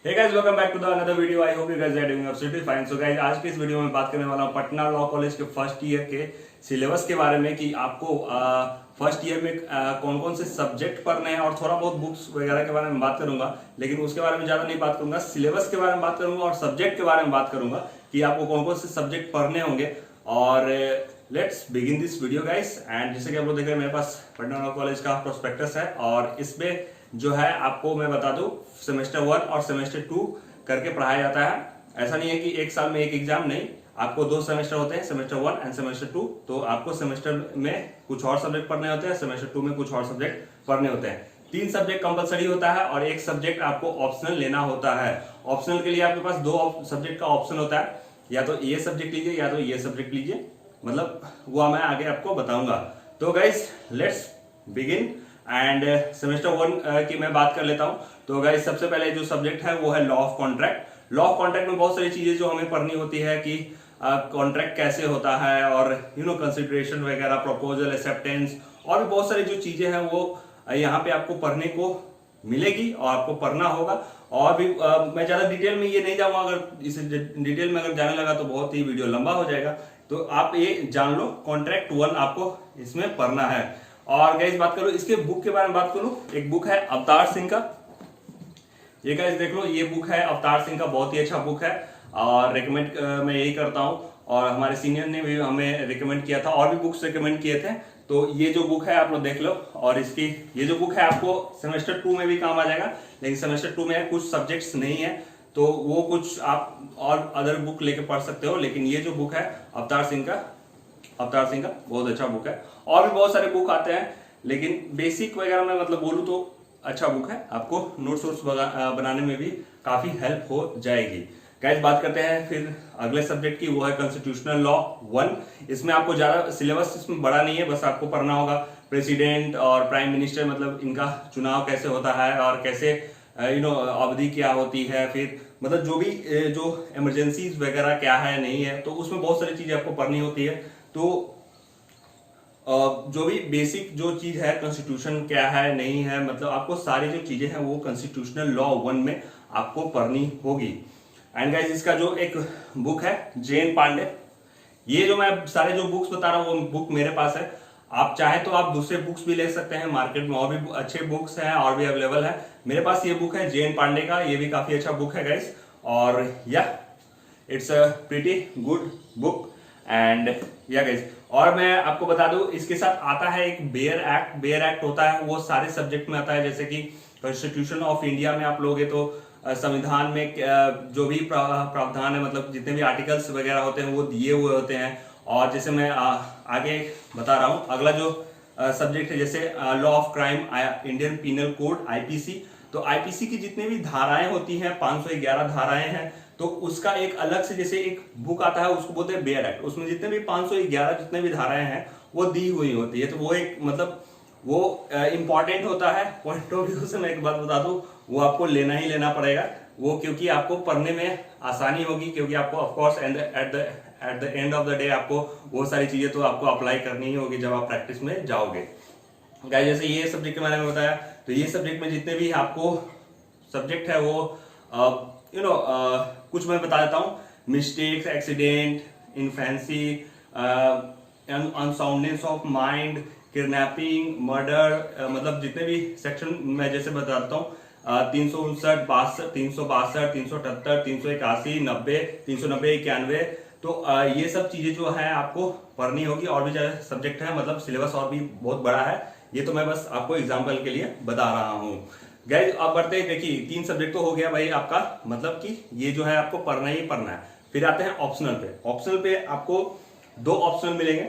Hey guys, welcome back to the another video. I hope you guys are doing absolutely fine. So guys, आज की इस video में बात करने वाला हूं पटना लॉ कॉलेज के फर्स्ट ईयर के सिलेबस के बारे में कि आपको फर्स्ट ईयर में कौन कौन से सब्जेक्ट पढ़ने हैं, और थोड़ा बहुत बुक्स वगैरह के बारे में बात करूंगा। लेकिन उसके बारे में ज्यादा नहीं बात करूंगा, सिलेबस के बारे में बात करूंगा और सब्जेक्ट के बारे में बात करूंगा कि आपको कौन कौन से सब्जेक्ट पढ़ने होंगे। और let's begin this video guys. And जैसे कि आप लोग देख रहे हैं, मेरे पास पटना लॉ कॉलेज का प्रोस्पेक्टस है और इसमें जो है आपको मैं बता दूं, सेमेस्टर 1 और सेमेस्टर 2 करके पढ़ाया जाता है। ऐसा नहीं है कि एक साल में एक एग्जाम, नहीं, आपको 2 सेमेस्टर होते हैं, सेमेस्टर 1 एंड सेमेस्टर 2। तो आपको सेमेस्टर में कुछ और सब्जेक्ट पढ़ने होते हैं, सेमेस्टर 2 में कुछ और सब्जेक्ट पढ़ने होते हैं। 3 सब्जेक्ट कंपलसरी होता है और 1 सब्जेक्ट आपको ऑप्शनल लेना होता है। ऑप्शनल के लिए आपके पास 2 सब्जेक्ट का ऑप्शन होता है, या तो ये सब्जेक्ट लीजिए या तो ये सब्जेक्ट लीजिए, मतलब वो मैं आगे आपको बताऊंगा। तो guys let's begin. End semester 1 की मैं बात कर लेता हूं। तो गाइस सबसे पहले जो सब्जेक्ट है वो है law of contract. Law of contract में बहुत सारी चीजें जो हमें पढ़नी होती है कि कॉन्ट्रैक्ट कैसे होता है, और कंसिडरेशन वगैरह, प्रपोजल, एक्सेप्टेंस, और भी बहुत सारी जो चीजें हैं वो यहाँ पे आपको पढ़ने को मिलेगी और आपको पढ़ना होगा। और भी मैं ज्यादा डिटेल में ये नहीं जाऊंगा, अगर इस डिटेल में अगर जाने लगा तो बहुत ही वीडियो लंबा हो जाएगा। तो आप ये जान लो, कॉन्ट्रैक्ट 1 आपको इसमें पढ़ना है। और गाइस बात करो इसके बुक के बारे में, बात करूं, एक बुक है अवतार सिंह का। ये गाइस देख लो, ये बुक है अवतार सिंह का, बहुत ही अच्छा बुक है और रिकमेंड मैं यही करता हूं। और हमारे सीनियर ने भी हमें रिकमेंड किया था, और भी बुक्स रिकमेंड किए थे। तो ये जो बुक है आप लोग देख लो। और इसकी ये जो बुक है आपको सेमेस्टर 2 में भी काम आ जाएगा, लेकिन सेमेस्टर 2 में कुछ सब्जेक्ट्स नहीं है, तो वो कुछ आप और अदर बुक लेके पढ़ सकते हो। लेकिन ये जो बुक है अवतार सिंह का बहुत अच्छा बुक है। और भी बहुत सारे बुक आते हैं, लेकिन बेसिक वगैरह में मतलब बोलूँ तो अच्छा बुक है, आपको नोट्स बनाने में भी काफी हेल्प हो जाएगी। गाइस बात करते हैं फिर अगले सब्जेक्ट की, वो है कॉन्स्टिट्यूशनल लॉ 1। इसमें आपको ज्यादा सिलेबस इसमें बड़ा नहीं है, बस आपको पढ़ना होगा प्रेसिडेंट और प्राइम मिनिस्टर, मतलब इनका चुनाव कैसे होता है और कैसे अवधि क्या होती है, फिर मतलब जो भी जो इमरजेंसीज वगैरह क्या है नहीं है, तो उसमें बहुत सारी चीजें आपको पढ़नी होती है। तो जो भी बेसिक जो चीज है, कॉन्स्टिट्यूशन क्या है नहीं है, मतलब आपको सारी जो चीजें हैं वो कॉन्स्टिट्यूशनल लॉ 1 में आपको पढ़नी होगी। एंड गाइस इसका जो एक बुक है जैन पांडे, ये जो मैं सारे जो बुक्स बता रहा हूँ वो बुक मेरे पास है। आप चाहे तो आप दूसरे बुक्स भी ले सकते हैं, मार्केट में और भी अच्छे बुक्स हैं और भी अवेलेबल है। मेरे पास ये बुक है जैन पांडे का, ये भी काफी अच्छा बुक है गाइस। और या it's a pretty good book. And या गाइस, और मैं आपको बता दूं, इसके साथ आता है एक बेयर एक्ट। बेयर एक्ट होता है, वो सारे सब्जेक्ट में आता है, जैसे कि कॉन्स्टिट्यूशन ऑफ इंडिया में आप लोगे तो संविधान में जो भी प्रावधान है, मतलब जितने भी आर्टिकल्स वगैरह होते हैं वो दिए हुए होते हैं। और जैसे मैं आगे बता रहा हूँ, अगला जो सब्जेक्ट है जैसे law of crime, Indian penal code, IPC. तो आईपीसी की जितनी भी धाराएं होती हैं, 511 धाराएं हैं, तो उसका एक अलग से जैसे एक बुक आता है, उसको बोलते हैं बेयर एक्ट। उसमें जितने भी 511 जितने भी धाराएं हैं वो दी हुई होती है। तो वो एक मतलब वो इंपॉर्टेंट होता है पॉइंट ऑफ व्यू से। मैं एक बात बता दूं, वो आपको लेना ही लेना पड़ेगा वो, क्योंकि आपको पढ़ने में आसानी होगी, क्योंकि आपको of course at the end of the day आपको वो सारी चीजें तो आपको अप्लाई करनी ही होगी जब आप प्रैक्टिस में जाओगे। गाइस जैसे ये सब्जेक्ट के बारे में बताया, तो ये सब्जेक्ट में जितने भी आपको सब्जेक्ट है वो कुछ मैं बता देता हूँ। Mistakes, accident, infancy, unsoundness of mind, kidnapping, murder, मतलब जितने भी सेक्शन मैं जैसे बताता हूँ, 359, 62, 362, 378, 381, 90, 390, 91। तो ये सब चीजें जो है आपको पढ़नी होगी। और भी ज्यादा सब्जेक्ट है, मतलब सिलेबस और भी बहुत बड़ा है, ये तो मैं बस आपको एग्जाम्पल के लिए बता रहा हूँ। गाइस अब बढ़ते हैं, देखिए 3 सब्जेक्ट तो हो गया भाई आपका, मतलब कि ये जो है आपको पढ़ना ही पढ़ना है। फिर आते हैं ऑप्शनल पे। ऑप्शनल पे आपको 2 ऑप्शनल मिलेंगे।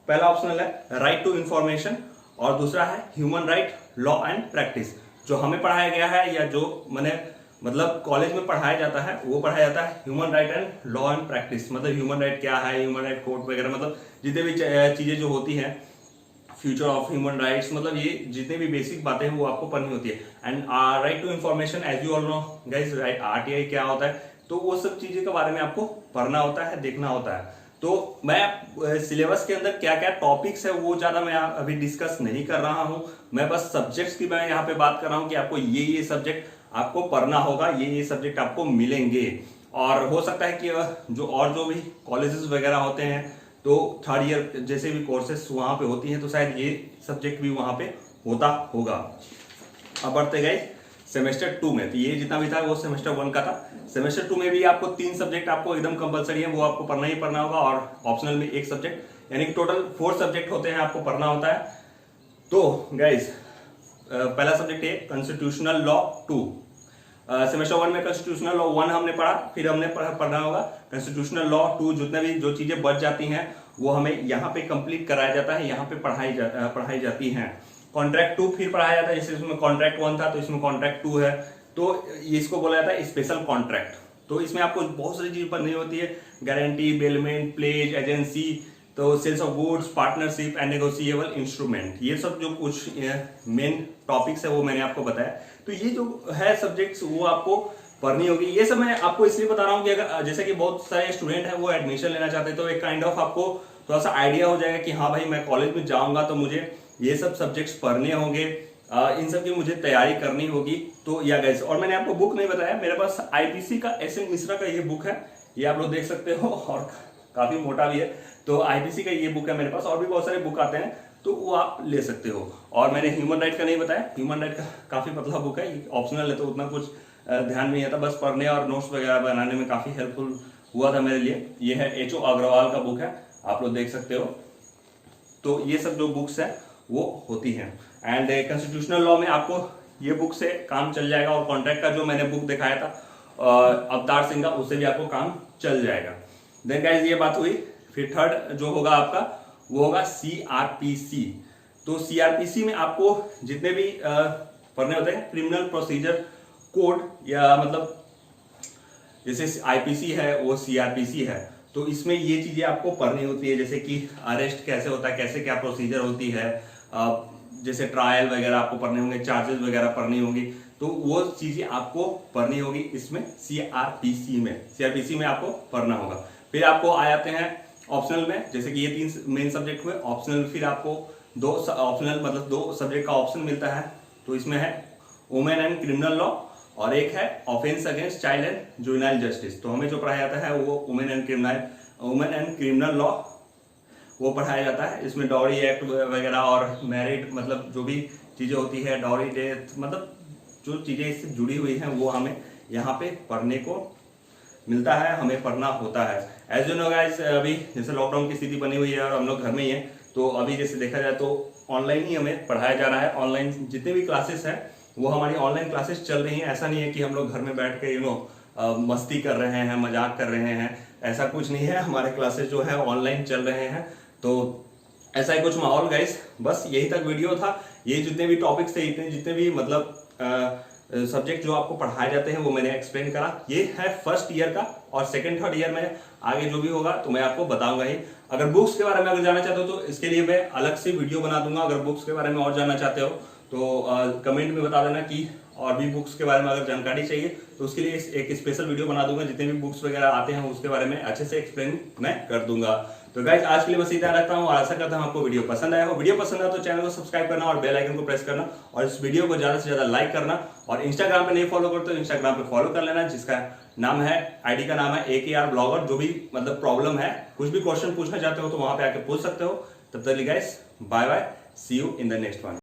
पहला ऑप्शनल है राइट टू इंफॉर्मेशन, और दूसरा है human right, law and practice. जो हमें पढ़ाया गया है या जो मैंने मतलब कॉलेज में पढ़ाया जाता है, वो पढ़ाया जाता है human right and law and practice. मतलब ह्यूमन राइट क्या है, ह्यूमन राइट कोड वगैरह, मतलब जितने भी चीजें जो होती हैं, फ्यूचर ऑफ ह्यूमन राइट्स, मतलब ये जितने भी बेसिक बातें हैं वो आपको पढ़नी होती है। And right to information, as you all know guys, right RTI क्या होता है, तो वो सब चीजें के बारे में आपको पढ़ना होता है, देखना होता है। तो मैं सिलेबस के अंदर क्या क्या टॉपिक्स है वो ज्यादा मैं अभी डिस्कस नहीं कर रहा हूं। मैं बस सब्जेक्ट्स की मैं यहाँ पे बात कर रहा हूँ कि आपको ये सब्जेक्ट आपको पढ़ना होगा, ये सब्जेक्ट आपको मिलेंगे। और हो सकता है कि जो भी कॉलेजेस वगैरह होते हैं तो थर्ड ईयर जैसे भी कोर्सेस वहां पे होती हैं तो शायद ये सब्जेक्ट भी वहां पे होता होगा। अब बढ़ते गए सेमेस्टर 2 में, तो ये जितना भी था वो सेमेस्टर 1 का था। सेमेस्टर 2 में भी आपको 3 सब्जेक्ट आपको एकदम कंपलसरी है, वो आपको पढ़ना ही पढ़ना होगा, और ऑप्शनल में 1 सब्जेक्ट, यानी कि टोटल 4 सब्जेक्ट होते हैं, आपको पढ़ना होता है। तो गाइज पहला सब्जेक्ट है कॉन्स्टिट्यूशनल लॉ 2। सेमेस्टर 1 में कॉन्स्टिट्यूशनल लॉ 1 हमने पढ़ा, फिर हमने पढ़ना होगा कॉन्स्टिट्यूशनल लॉ 2। जितने भी जो चीजें बच जाती हैं वो हमें यहाँ पे कंप्लीट कराया जाता है, यहाँ पे पढ़ाई जाती हैं। कॉन्ट्रैक्ट 2 फिर पढ़ाया जाता है, जैसे इसमें कॉन्ट्रैक्ट 1 था तो इसमें कॉन्ट्रैक्ट 2 है, तो इसको बोला जाता है स्पेशल कॉन्ट्रैक्ट। तो इसमें आपको बहुत सारी चीज पढ़नी होती है, गारंटी, बेलमेंट, प्लेज, एजेंसी, तो sales of goods, partnership and negotiable instrument, ये सब जो कुछ मेन टॉपिक्स है वो मैंने आपको बताया। तो ये जो है सब्जेक्ट्स वो आपको पढ़नी होगी। ये सब मैं आपको इसलिए बता रहा हूँ कि अगर जैसे कि बहुत सारे स्टूडेंट हैं वो एडमिशन लेना चाहते हैं तो एक काइंड ऑफ आपको थोड़ा सा आइडिया हो जाएगा कि हाँ भाई मैं कॉलेज में जाऊंगा तो मुझे ये सब सब्जेक्ट्स पढ़ने होंगे, इन सब की मुझे तैयारी करनी होगी। तो या गाइस, और मैंने आपको बुक नहीं बताया, मेरे पास आईपीसी का एसएन मिश्रा का ये बुक है, ये आप लोग देख सकते हो, और काफी मोटा भी है। तो आईपीसी का ये बुक है मेरे पास, और भी बहुत सारे बुक आते हैं तो वो आप ले सकते हो। और मैंने ह्यूमन राइट का नहीं बताया, ह्यूमन राइट का काफी पतला बुक है, ऑप्शनल है तो उतना कुछ ध्यान नहीं आता, बस पढ़ने और नोट्स वगैरह बनाने में काफी हेल्पफुल हुआ था मेरे लिए। ये है एचओ अग्रवाल का बुक है, आप लोग देख सकते हो। तो ये सब जो बुक्स है वो होती हैं। एंड कॉन्स्टिट्यूशनल लॉ में आपको ये बुक से काम चल जाएगा, और कॉन्ट्रैक्ट का जो मैंने बुक दिखाया था अवतार सिंह का, उससे भी आपको काम चल जाएगा। देन गाइस ये बात हुई। फिर थर्ड जो होगा आपका वो होगा सीआरपीसी। तो सीआरपीसी में आपको जितने भी पढ़ने होते हैं, क्रिमिनल प्रोसीजर कोड, या मतलब जैसे आईपीसी है वो सीआरपीसी है, तो इसमें ये चीजें आपको पढ़नी होती है, जैसे कि अरेस्ट कैसे होता है, कैसे क्या प्रोसीजर होती है, जैसे ट्रायल वगैरह आपको पढ़ने होंगे, चार्जेस वगैरह पढ़नी होंगी, तो वो चीजें आपको पढ़नी होगी इसमें सीआरपीसी में आपको पढ़ना होगा। फिर आपको आ जाते हैं ऑप्शनल में, जैसे कि ये 3 मेन सब्जेक्ट हुए। ऑप्शनल फिर आपको 2 ऑप्शनल मतलब 2 सब्जेक्ट का ऑप्शन मिलता है, तो इसमें है वुमेन एंड क्रिमिनल लॉ, और एक है offence against child and juvenile justice. तो हमें जो पढ़ाया जाता है वो वुमेन एंड क्रिमिनल लॉ वो पढ़ाया जाता है। इसमें डॉरी एक्ट वगैरह और मैरिड मतलब जो भी चीजें होती है, डॉरी डेथ, मतलब जो चीजें इससे जुड़ी हुई हैं वो हमें यहाँ पे पढ़ने को मिलता है, हमें पढ़ना होता है। एज यू नो गाइस, अभी जैसे लॉकडाउन की स्थिति बनी हुई है और हम लोग घर में ही हैं, तो अभी जैसे देखा जाए तो ऑनलाइन ही हमें पढ़ाया जा रहा है। ऑनलाइन जितने भी क्लासेस हैं वो हमारी ऑनलाइन क्लासेस चल रही हैं। ऐसा नहीं है कि हम लोग घर में बैठ के मस्ती कर रहे हैं, मजाक कर रहे हैं, ऐसा कुछ नहीं है। हमारे क्लासेस जो है ऑनलाइन चल रहे हैं, तो ऐसा ही कुछ माहौल गाइस। बस यही तक वीडियो था। ये जितने भी टॉपिक्स थे, जितने भी मतलब सब्जेक्ट जो आपको पढ़ाए जाते हैं वो मैंने एक्सप्लेन करा। ये है फर्स्ट ईयर का, और सेकंड थर्ड ईयर में आगे जो भी होगा तो मैं आपको बताऊंगा ही। अगर बुक्स के बारे में अगर जानना चाहते हो तो इसके लिए मैं अलग से वीडियो बना दूंगा। अगर बुक्स के बारे में और जानना चाहते हो तो कमेंट में बता देना कि और भी बुक्स के बारे में अगर जानकारी चाहिए तो उसके लिए एक स्पेशल वीडियो बना दूंगा। जितने भी बुक्स वगैरह आते हैं उसके बारे में अच्छे से एक्सप्लेन मैं कर दूंगा। तो गाइस आज के लिए बस इतना रखता हूँ, और आशा करता हूँ आपको वीडियो पसंद आया हो। वीडियो पसंद आया तो चैनल को सब्सक्राइब करना और बेल आइकन को प्रेस करना, और इस वीडियो को ज्यादा से ज्यादा लाइक करना। और इंस्टाग्राम पे नहीं फॉलो करते तो इंस्टाग्राम पे फॉलो कर लेना, जिसका नाम है, आईडी का नाम है AKR ब्लॉगर। जो भी मतलब प्रॉब्लम है, कुछ भी क्वेश्चन पूछना चाहते हो तो वहां पे आके पूछ सकते हो। तब तक guys bye bye, see you in the next one.